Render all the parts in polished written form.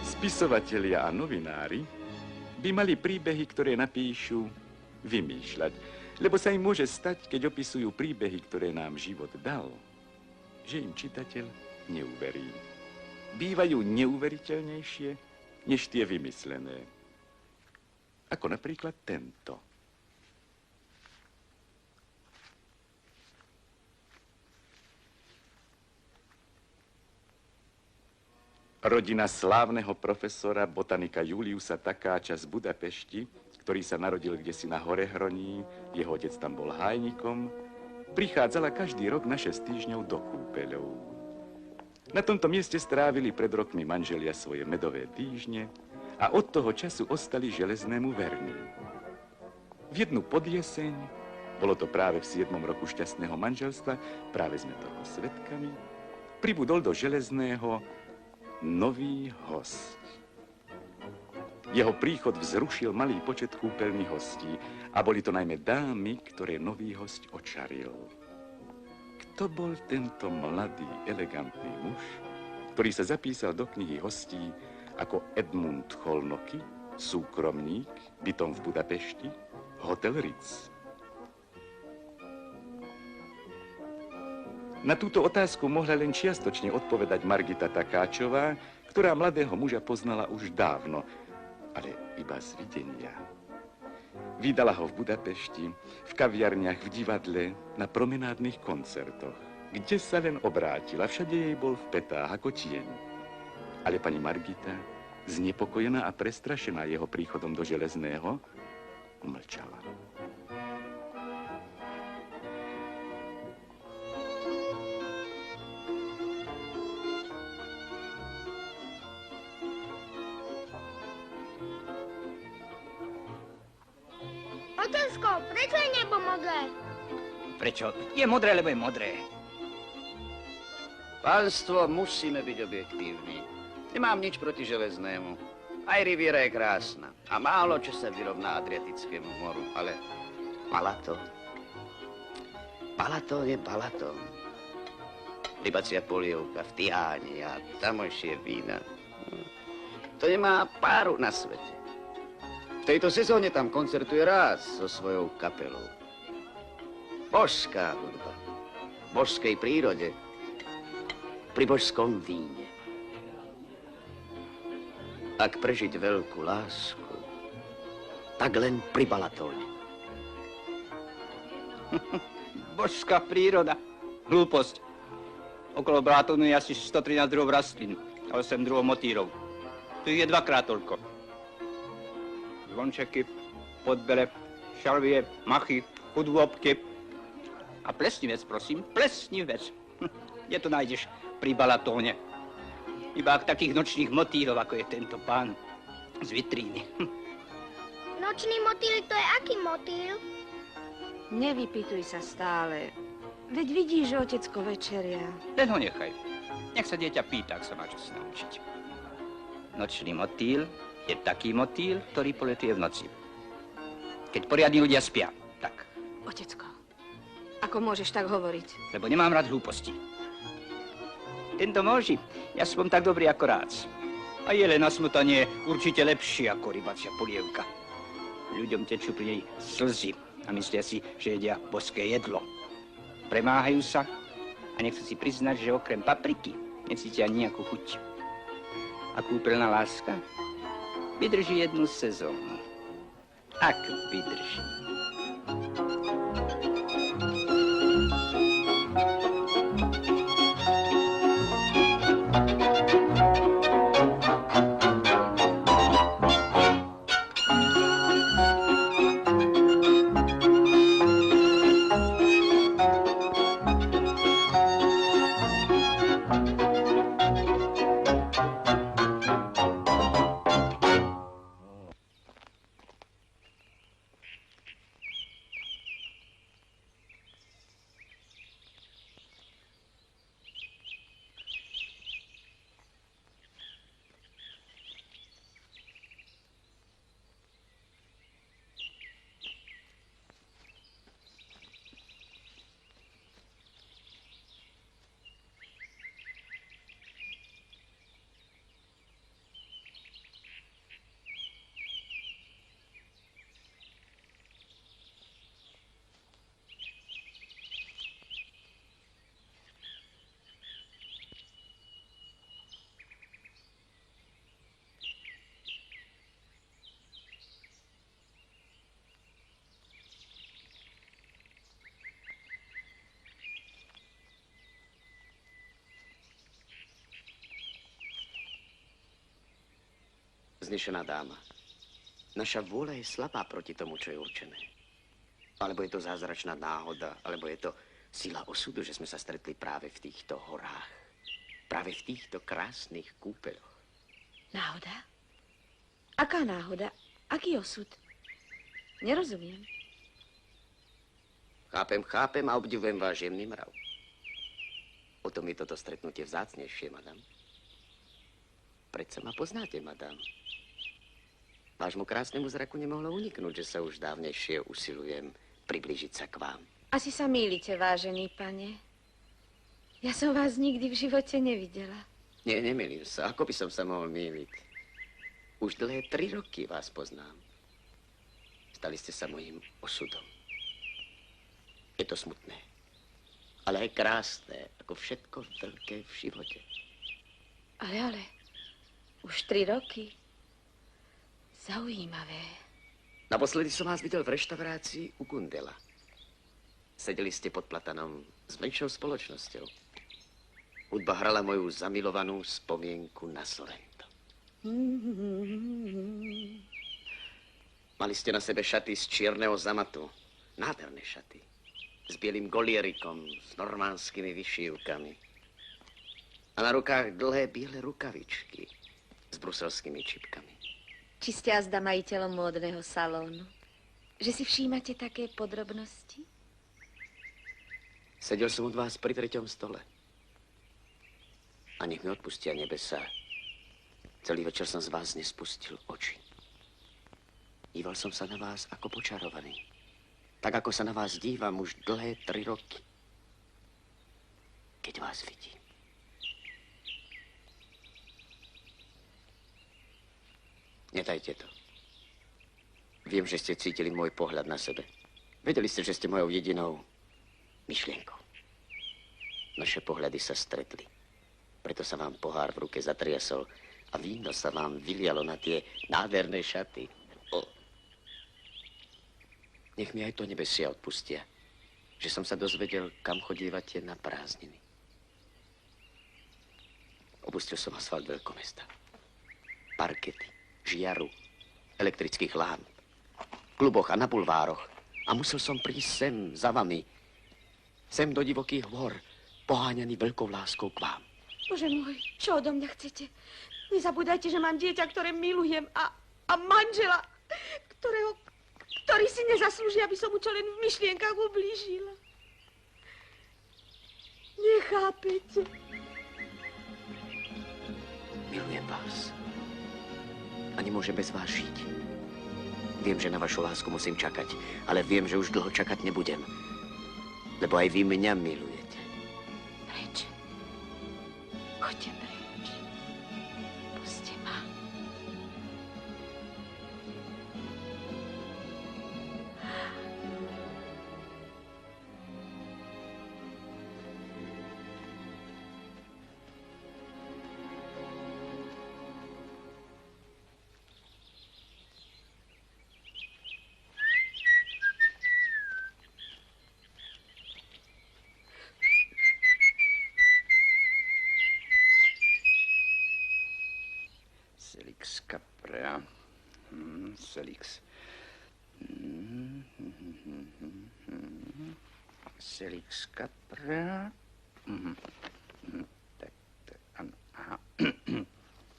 Spisovatelia a novinári by mali príbehy, ktoré napíšu, vymýšľať, lebo sa im môže stať, keď opisujú príbehy, ktoré nám život dal, že im čitateľ neuverí. Bývajú neuveriteľnejšie, než tie vymyslené. Ako napríklad tento. Rodina slávneho profesora botanika Juliusa Takáča z Budapešti, ktorý sa narodil kdesi na Horehroní, jeho otec tam bol hájnikom, prichádzala každý rok na 6 týždňov do kúpeľov. Na tomto mieste strávili pred rokmi manželia svoje medové týždne a od toho času ostali železnému verní. V jednu podjeseň, bolo to práve v 7. roku šťastného manželstva, práve sme toho svedkami, pribudol do železného nový host. Jeho príchod vzrušil malý počet kúpeľných hostí a boli to najmä dámy, ktoré nový host očaril. Kto bol tento mladý, elegantný muž, ktorý sa zapísal do knihy hostí ako Edmund Cholnoky, súkromník, bytom v Budapešti, Hotel Ritz? Na túto otázku mohla len čiastočne odpovedať Margita Takáčová, ktorá mladého muža poznala už dávno, ale iba z videnia. Vydala ho v Budapešti, v kaviarniach, v divadle, na promenádnych koncertoch. Kde sa len obrátila, všade jej bol v petách ako tieň. Ale pani Margita, znepokojená a prestrašená jeho príchodom do železného, umlčala. Otecko, prečo je nebo modré? Prečo? Je modré, lebo je modré. Pánstvo, musíme byť objektívni. Nemám nič proti železnému. Aj riviera je krásna. A málo čo sa vyrovná Adriatickému moru. Ale Balatón. Balatón je Balatón. Rybacia polievka v Tiháni a tamojšie vína. To nemá páru na svete. V tejto sezóne tam koncertuje raz so svojou kapelou. Božská hudba. V božskej prírode. Pri božskom víne. Ak prežiť veľkú lásku, tak len pri Balatóne. Božská príroda. Hlúposť. Okolo Balatónu je asi 113 druhov rastlín a 8 druhov motýrov. Tu je dvakrát toľko. Zvončeky, podbele, šalvie, machy, chudôbky. A plesnivec, prosím, plesnivec. Kde to nájdeš pri Balatóne? Iba ak takých nočných motýlov, ako je tento pán z vitríny. Nočný motýl, to je aký motýl? Nevypýtuj sa stále. Veď vidíš, že otecko večeria. Len ho nechaj. Nech sa dieťa pýta, ak sa má čo sa naučiť. Nočný motýl je taký motýl, ktorý poletuje v noci. Keď poriadni ľudia spia, tak. Otecko, ako môžeš tak hovoriť? Lebo nemám rád hlúposti. Tento môži, ja som tak dobrý ako rác. A je len na smutanie určite lepšie ako rybacia polievka. Ľuďom tečú pri nej slzy a myslia si, že jedia boské jedlo. Premáhajú sa a nechcú si priznať, že okrem papriky necítia nejakú chuť. A kúpeľná láska vydrží jednu sezónu. Ak vydrží. Znešená dáma, naša vôľa je slabá proti tomu, čo je určené. Alebo je to zázračná náhoda, alebo je to sila osudu, že sme sa stretli práve v týchto horách. Práve v týchto krásnych kúpeľoch. Náhoda? Aká náhoda? Aký osud? Nerozumiem. Chápem a obdivujem váš jemný mrav. O tom je toto stretnutie vzácnejšie, madam. Predsa ma poznáte, madam. Vášmu krásnemu zraku nemohlo uniknúť, že sa už dávnejšie usilujem priblížiť sa k vám. Asi sa mýlite, vážený pane. Ja som vás nikdy v živote nevidela. Nie, nemýlim sa. Ako by som sa mohol mýliť? Už dlhé 3 roky vás poznám. Stali ste sa mojím osudom. Je to smutné, ale aj krásne, ako všetko veľké v živote. Ale, už 3 roky. Zaujímavé. Naposledy som vás videl v reštaurácii u Gundela. Sedeli ste pod platanom s menšou spoločnosťou. Hudba hrala moju zamilovanú spomienku na Sorrento. Mali ste na sebe šaty z čierneho zamatu. Nádherné šaty. S bielým golierikom, s normánskymi vyšívkami. A na rukách dlhé biele rukavičky s bruselskými čipkami. Či ste azda majiteľom módneho salónu? Že si všímate také podrobnosti? Sedel som od vás pri 3. stole. A nech mi odpustia nebesa. Celý večer som z vás nespustil oči. Díval som sa na vás ako počarovaný. Tak, ako sa na vás dívam už dlhé 3 roky. Keď vás vidím. Netajte to. Viem, že ste cítili môj pohľad na sebe. Vedeli ste, že ste mojou jedinou myšlienkou. Naše pohľady sa stretli. Preto sa vám pohár v ruke zatriasol a víno sa vám vylialo na tie nádherné šaty. Nech mi aj to nebesia odpustia, že som sa dozvedel, kam chodívate na prázdniny. Opustil som asfalt veľkomesta. Parkety, žiaru, elektrických lámp, v kluboch a na bulvároch. A musel som prísť sem za vami. Sem do divokých hôr, poháňaný veľkou láskou k vám. Bože môj, čo odo mňa chcete? Nezabúdajte, že mám dieťa, ktoré milujem a manžela, ktorý si nezaslúži, aby som mu čo len v myšlienkach ublížila. Nechápete? Milujem vás. A nemôžem bez vás žiť. Viem, že na vašu lásku musím čakať, ale viem, že už dlho čakať nebudem. Lebo aj vy mňa milujete. Preč. Choďte preč. Puste ma. Selix Caprea. Selix. Selix Caprea. Tak, áno. Aha.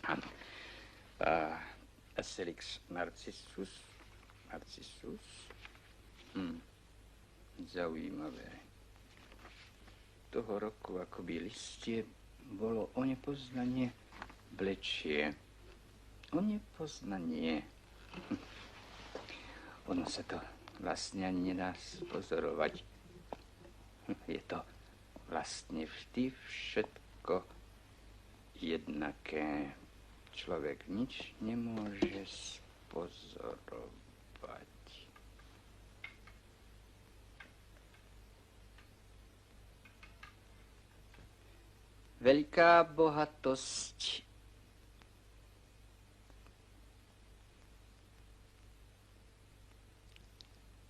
Áno. A Selix Narcissus. Narcissus. Zaujímavé. Toho roku akoby listie bolo o nepoznanie blečie. O nepoznanie. Ono sa to vlastne ani nedá spozorovať. Je to vlastne vždy všetko jednaké. Človek nič nemôže spozorovať. Veľká bohatosť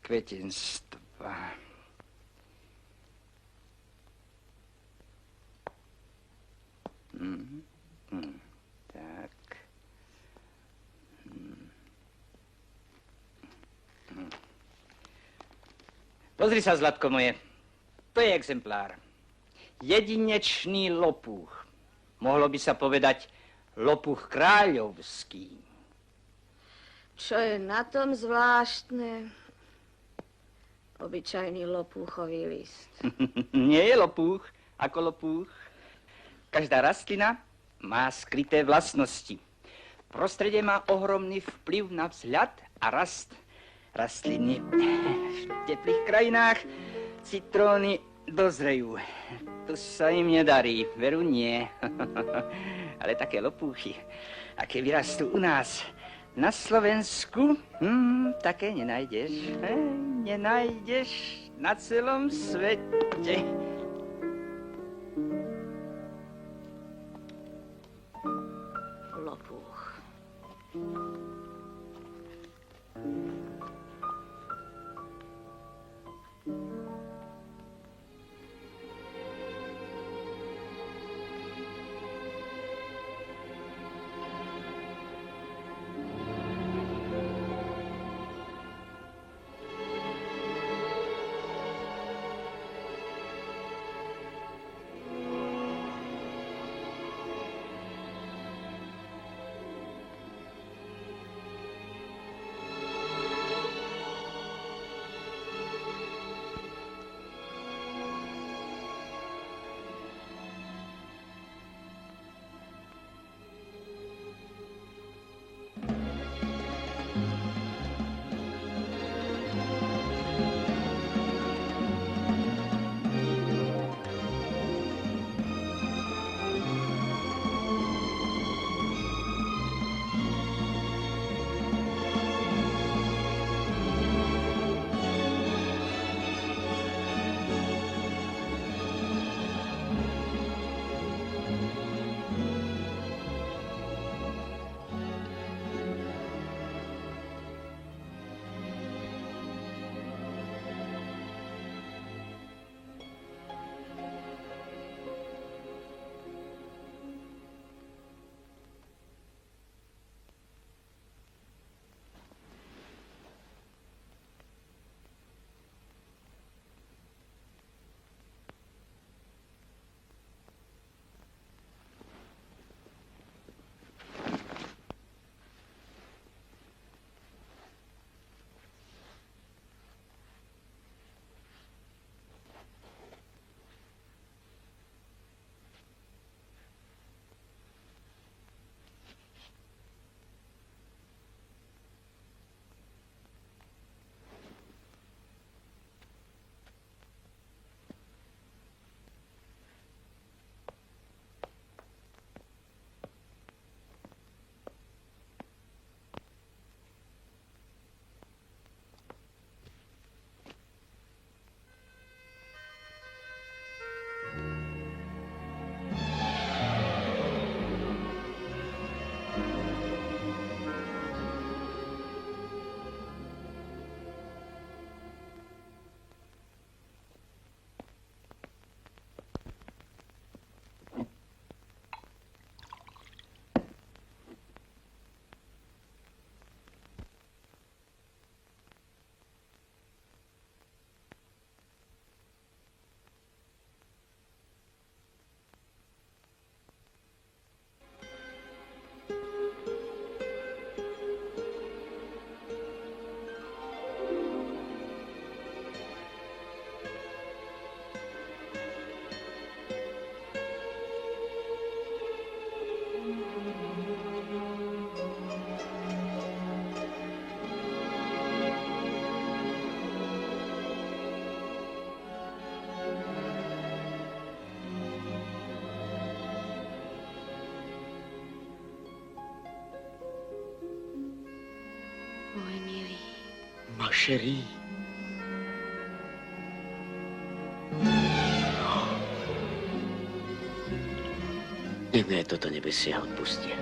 kvetenstva. Tak. Pozri sa, Zlatko moje. To je exemplár. Jedinečný lopúch. Mohlo by sa povedať lopúch kráľovský. Čo je na tom zvláštne? Obyčajný lopúchový list. Nie je lopúch ako lopúch. Každá rastlina má skryté vlastnosti. Prostredie má ohromný vplyv na vzhľad a rast rastliny. V teplých krajinách citróny dozrejú. To sa im nedarí, veru nie. Ale také lopúchy, aké vyrastú u nás na Slovensku, také nenájdeš. Nenájdeš na celom svete. Lopúch. Môj milý. Ma chérie. Nech mi aj toto nebesia odpustia.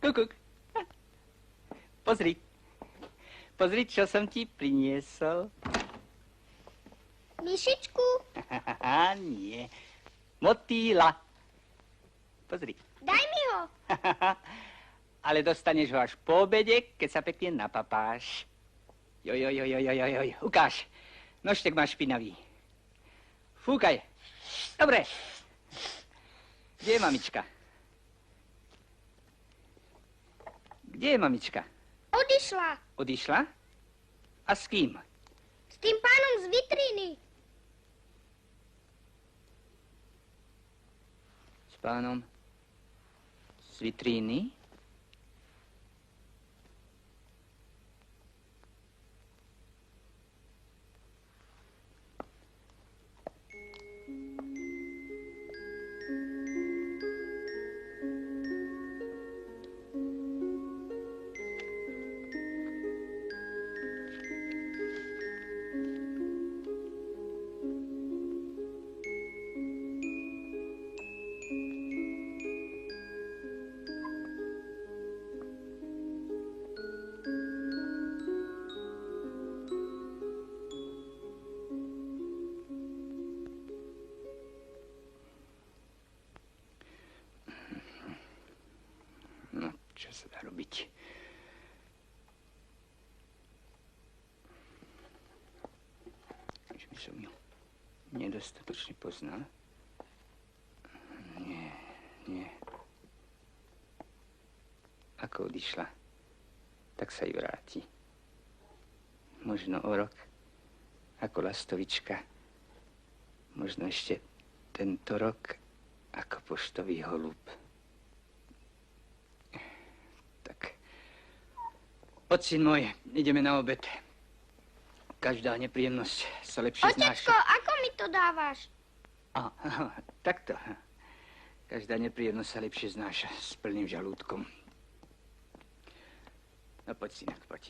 Kukuk. Pozri. Pozri, čo som ti priniesol. Myšičku, Haha, nie. Motýla. Pozri. daj mi ho. Ale dostaneš ho až po obede, keď sa pekne napapáš. Joj. Ukáž. Nožtek máš špinavý. Fúkaj. Dobre. Kde je mamička? Kde je mamička? Odišla. Odišla? A s kým? S tým pánom z vitriny. S pánom z vitríny? Čo sa dá robiť? Že by som ju nedostatočne poznal? Nie. Ako odišla, tak sa jej vráti. Možno o rok, ako lastovička. Možno ešte tento rok, ako poštový holub. Poď, syn môj, ideme na obed. Každá nepríjemnosť sa lepšie znáša. Otecko, ako mi to dávaš? Takto. Každá nepríjemnosť sa lepšie znáša s plným žalúdkom. No poď, synak, poď.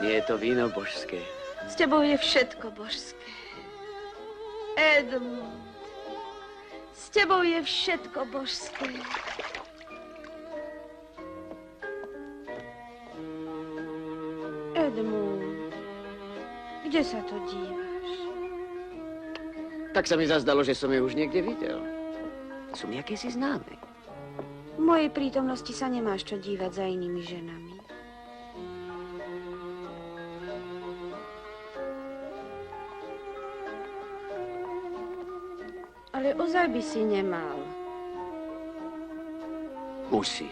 Je to víno božské. S tebou je všetko božské. Edmund, s tebou je všetko božské. Edmund, kde sa to díváš? Tak sa mi zazdalo, že som ju už niekde videl. Sú mi akési známe. V mojej prítomnosti sa nemáš čo dívať za inými ženami. Ale ozaj by si nemal. Musí.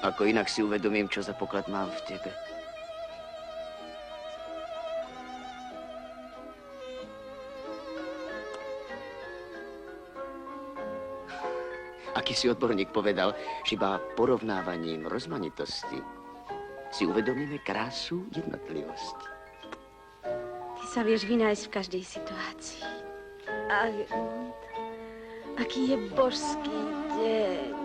Ako inak si uvedomím, čo za poklad mám v tebe. Aký si odborník povedal, že iba porovnávaním rozmanitosti si uvedomíme krásu jednotlivosti. Ty sa vieš vynájsť v každej situácii. Edmund, aký je božský deň.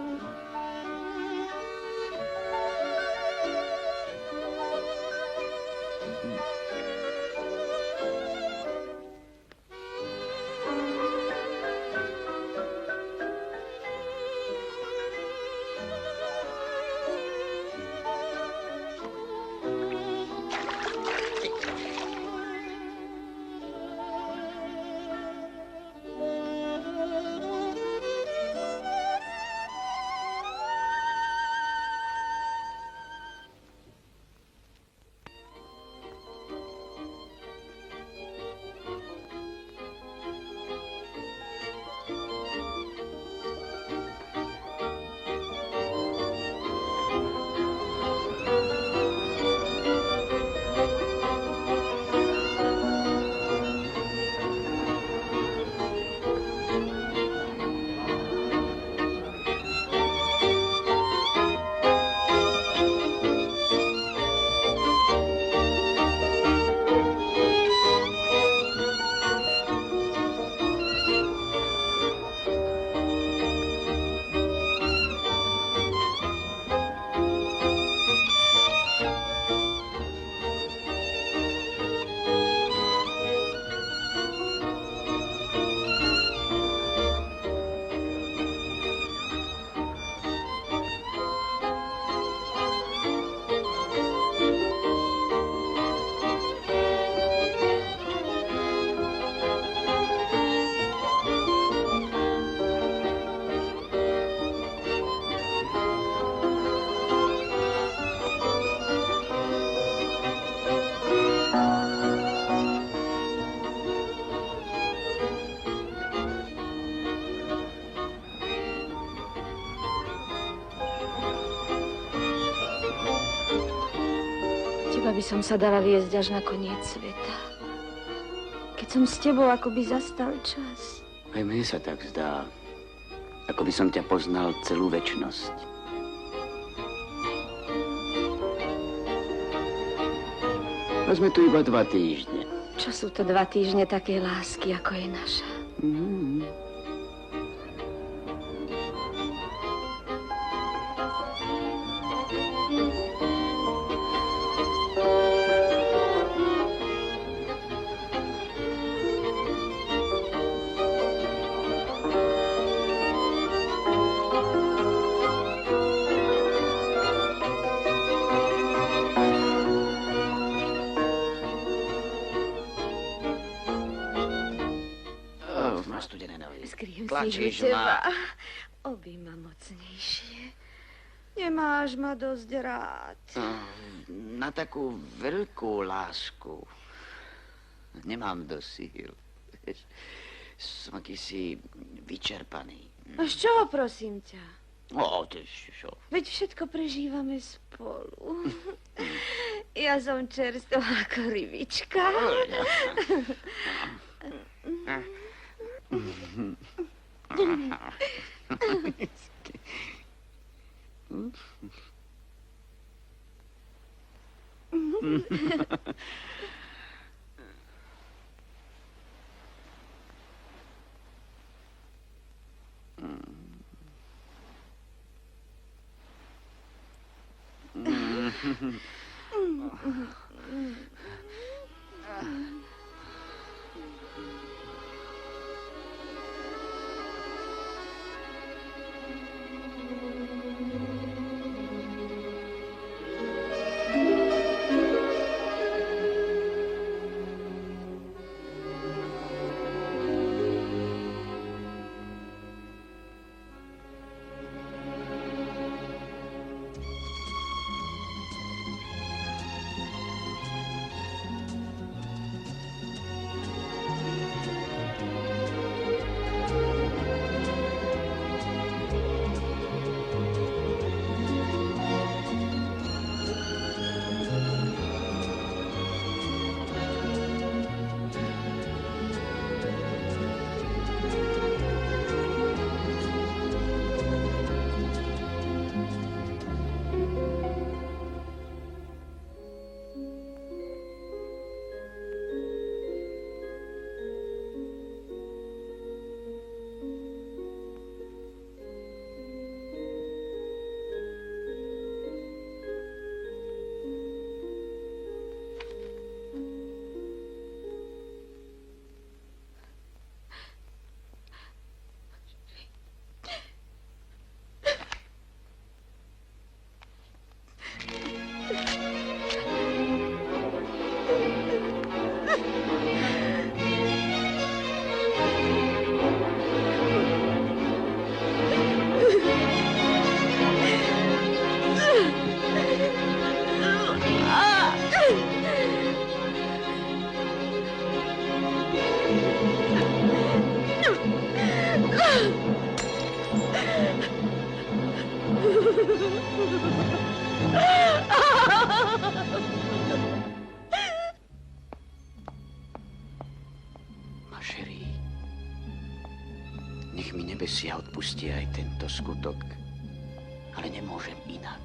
by som sa dala viesť až na koniec sveta. Keď som s tebou, ako by zastal čas. Aj mne sa tak zdá, ako by som ťa poznal celú večnosť. A sme tu iba 2 týždne. Čo sú to 2 týždne takej lásky, ako je naša? Má studené nohy. Skrývam Tlačíš si ma. teba. Objíma mocnejšie. Nemáš ma dosť rád. Na takú veľkú lásku nemám dosť síl. Som akýsi vyčerpaný. A z čoho, prosím ťa? O, ty čo? Veď všetko prežívame spolu. Ja som čerstvá ako rybička. Mašerí, nech mi nebesia odpustia aj tento skutok, ale nemôžem inak.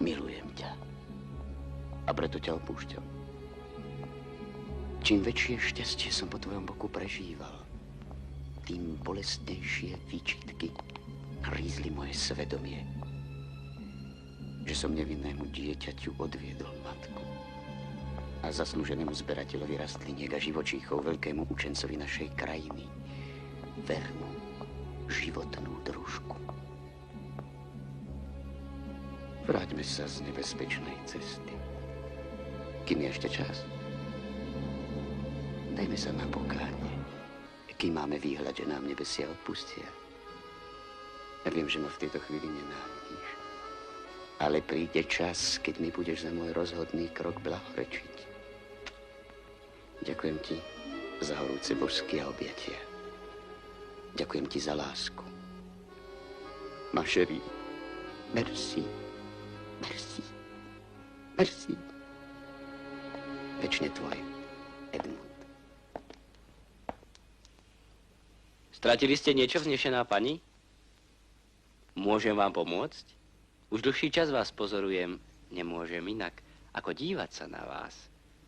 Milujem ťa a preto ťa opúšťam. Čím väčšie šťastie som po tvojom boku prežíval, tým bolestnejšie výčitky hrízli moje svedomie, že som nevinnému dieťaťu odviedol matku a zaslúženému zberateľovi rastliniek a živočíchov, veľkému učencovi našej krajiny, vernú, životnú družku. Vráťme sa z nebezpečnej cesty. Kým je ešte čas, dajme sa na pokánie, kým máme výhľad, že nám nebesia odpustia. Ja viem, že ma v tejto chvíli nenávidíš, ale príde čas, keď mi budeš za môj rozhodný krok blahorečiť. Ďakujem ti za horúce božské objatia. Ďakujem ti za lásku. Ma chérie, merci, merci, Merci. Večne tvoj, Edmund. Stratili ste niečo, vznešená pani? Môžem vám pomôcť? Už dlhší čas vás pozorujem. Nemôžem inak, ako dívať sa na vás.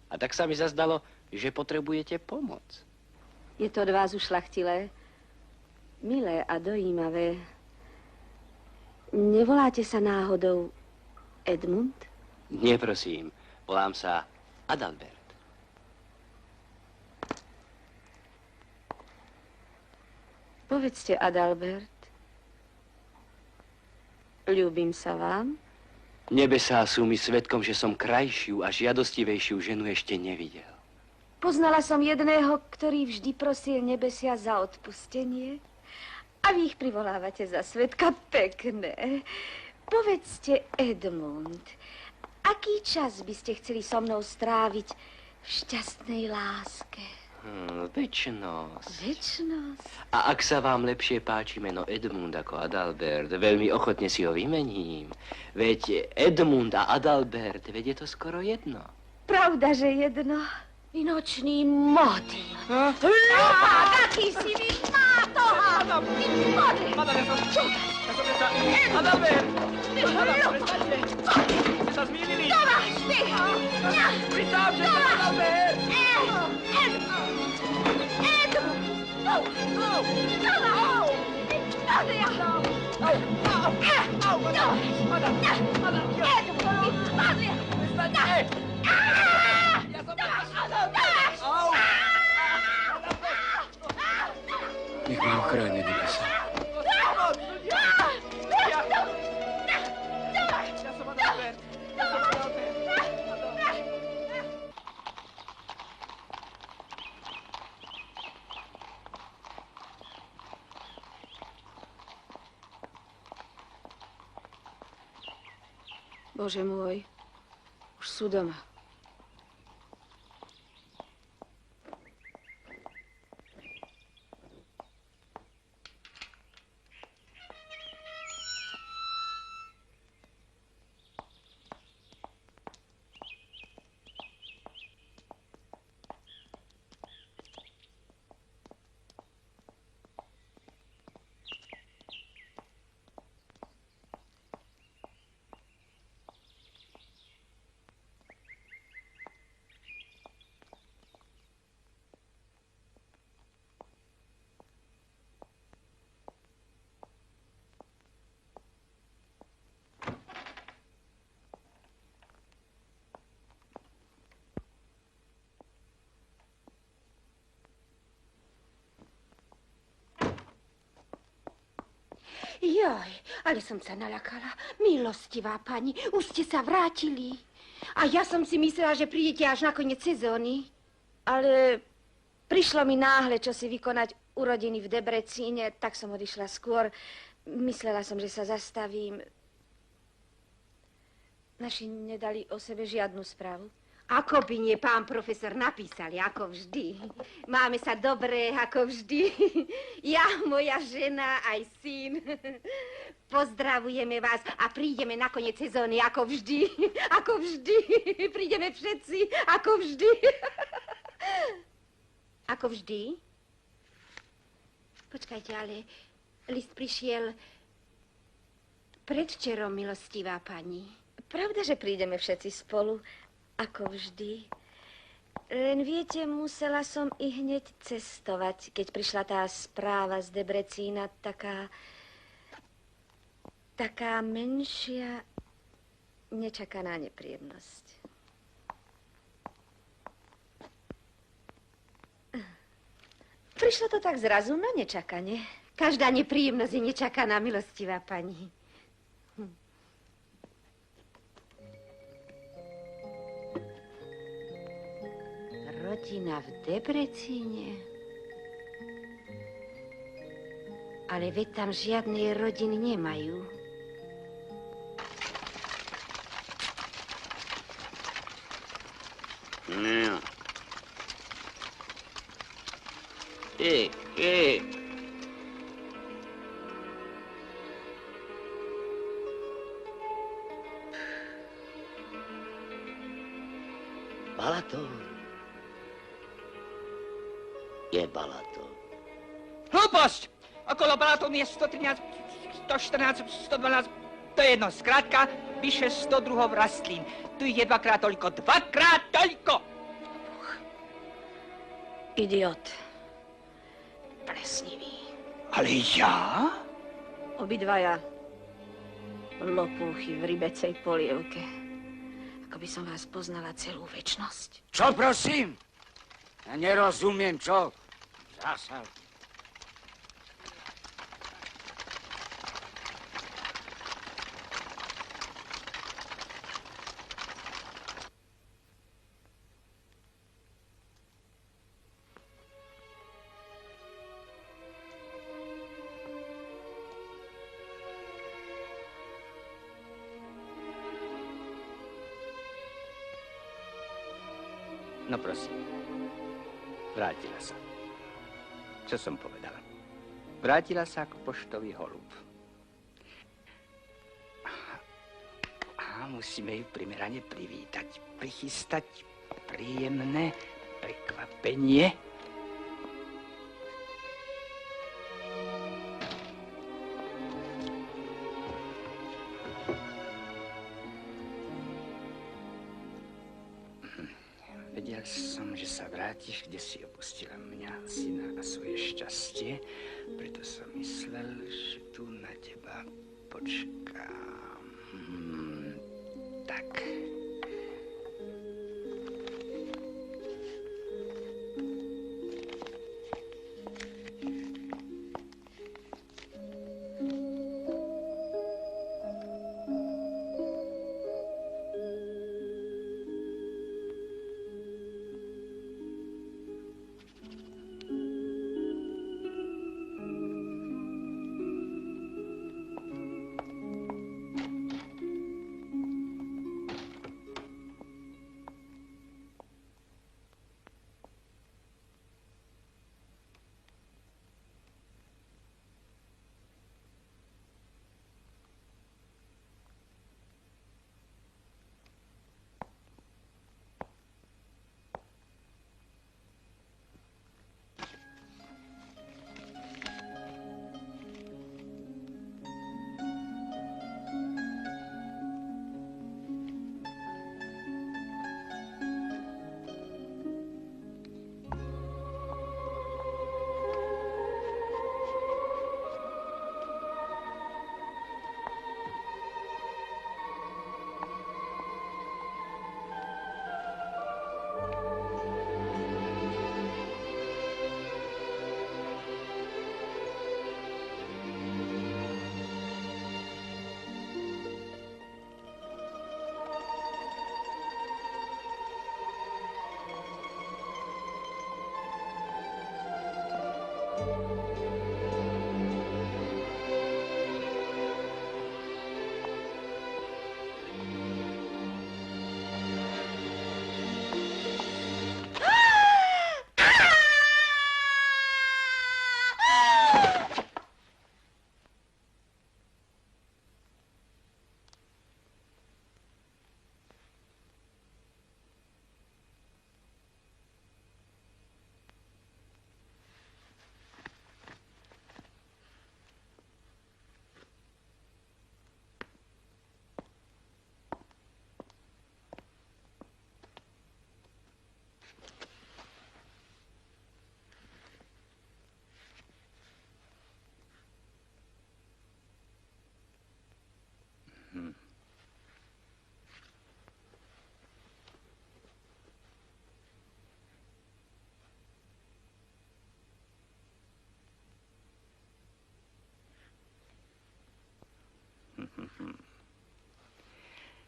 A tak sa mi zazdalo, že potrebujete pomoc. Je to od vás ušľachtilé, milé a dojímavé. Nevoláte sa náhodou Edmund? Nie, prosím. Volám sa Adalbert. Povedzte, Adalbert, ľúbim sa vám? Nebesá sú mi svedkom, že som krajšiu a žiadostivejšiu ženu ešte nevidel. Poznala som jedného, ktorý vždy prosil nebesia za odpustenie a vy ich privolávate za svedka. Pekné. Povedzte, Edmund, aký čas by ste chceli so mnou stráviť v šťastnej láske? Večnosť. Večnosť? A ak sa vám lepšie páči meno Edmund ako Adalbert, veľmi ochotne si ho vymením. Veď Edmund a Adalbert, veď je to skoro jedno. Pravda, že jedno. Nočný motýl. Hlupák, aký si mi mátoha! Ty modrý! Madame, ja som predsa... Adalbert! Prestaňte! Ste sa zmýlili! Dávaš ty! Prisám, že som Adalbert! Nech ma ochránia nebesa. Bože môj, už sú doma. Joj, ale som sa naľakala. Milostivá pani, už ste sa vrátili. A ja som si myslela, že prídete až na koniec sezóny. Ale prišlo mi náhle čosi vykonať urodiny v Debrecíne, tak som odišla skôr. Myslela som, že sa zastavím. Naši nedali o sebe žiadnu správu. Ako by nie, pán profesor, napísali, ako vždy. Máme sa dobré, ako vždy. Ja, moja žena, aj syn. Pozdravujeme vás a prídeme na koniec sezóny, ako vždy. Ako vždy. Prídeme všetci, ako vždy. Ako vždy? Počkajte, ale list prišiel predvčerom, milostivá pani. Pravda, že prídeme všetci spolu, ako vždy. Len viete, musela som i hneď cestovať, keď prišla tá správa z Debrecína, taká menšia, nečakaná nepríjemnosť. Prišlo to tak zrazu, no nečakane. Každá nepríjemnosť je nečakaná, milostivá pani. Rodina v Debrecíne? Ale veď tam žiadne rodiny nemajú. No. Balaton je Balaton. Hlúposť! Okolo Balatónu je 113, 114, 112, to je jedno. Skrátka, vyše 100 druhov rastlín. Tu ich je dvakrát toľko. Dvakrát toľko! Idiot. Plesnivý. Ale ja? Obidvaja lopúchy v rybecej polievke. Ako by som vás poznala celú večnosť. Čo prosím? Ja nerozumiem, čo? Zásad. No prosím, vrátila sa. Čo som povedal? Vrátila sa ako poštový holub. A musíme ju primerane privítať, prichystať príjemné prekvapenie. Vedel som, že sa vrátiš, kde si opustila mňa, syna a svoje šťastie. Preto som myslel, že tu na teba počkám. Tak.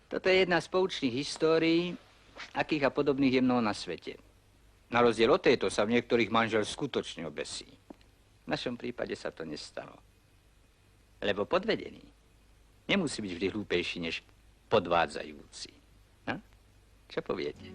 Toto je jedna z poučných histórií, akých a podobných je mnoho na svete. Na rozdiel od tejto sa v niektorých manžel skutočne obesí. V našom prípade sa to nestalo. Lebo podvedený nemusí byť vždy hlúpejší než podvádzajúci. Čo poviete?